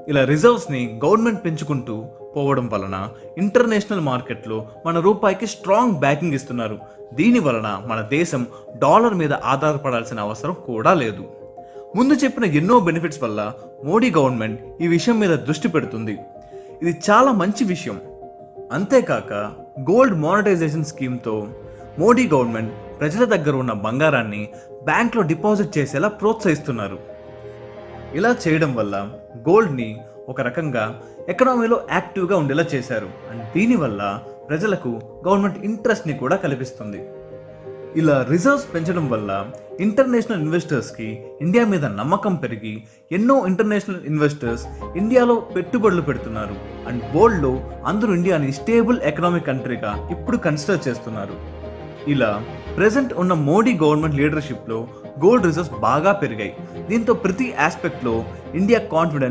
ఇలా రిజర్వ్స్ని గవర్నమెంట్ పెంచుకుంటూ పోవడం వలన ఇంటర్నేషనల్ మార్కెట్లో మన రూపాయికి స్ట్రాంగ్ బ్యాకింగ్ ఇస్తున్నారు. దీని వలన మన దేశం డాలర్ మీద ఆధారపడాల్సిన అవసరం కూడా లేదు. ముందు చెప్పిన ఎన్నో బెనిఫిట్స్ వల్ల మోడీ గవర్నమెంట్ ఈ విషయం మీద దృష్టి పెడుతుంది. ఇది చాలా మంచి విషయం. అంతేకాక గోల్డ్ మానిటైజేషన్ స్కీమ్తో మోడీ గవర్నమెంట్ ప్రజల దగ్గర ఉన్న బంగారాన్ని బ్యాంక్లో డిపాజిట్ చేసేలా ప్రోత్సహిస్తున్నారు. ఇలా చేయడం వల్ల గోల్డ్ని ఒక రకంగా ఎకనామీలో యాక్టివ్గా ఉండేలా చేశారు. అండ్ దీనివల్ల ప్రజలకు గవర్నమెంట్ ఇంట్రెస్ట్ని కూడా కల్పిస్తుంది. ఇలా రిజర్వ్స్ పెంచడం వల్ల ఇంటర్నేషనల్ ఇన్వెస్టర్స్కి ఇండియా మీద నమ్మకం పెరిగి ఎన్నో ఇంటర్నేషనల్ ఇన్వెస్టర్స్ ఇండియాలో పెట్టుబడులు పెడుతున్నారు. అండ్ వరల్డ్లో అందరూ ఇండియాని స్టేబుల్ ఎకనామిక్ కంట్రీగా ఇప్పుడు కన్సిడర్ చేస్తున్నారు. ఇలా ప్రెసెంట్ ఉన్న మోడీ గవర్నమెంట్ లీడర్షిప్లో గోల్డ్ రిజర్వ్స్ బాగా పెరిగాయి. దీంతో ప్రతి ఆస్పెక్ట్లో ఇండియా కాన్ఫిడెన్స్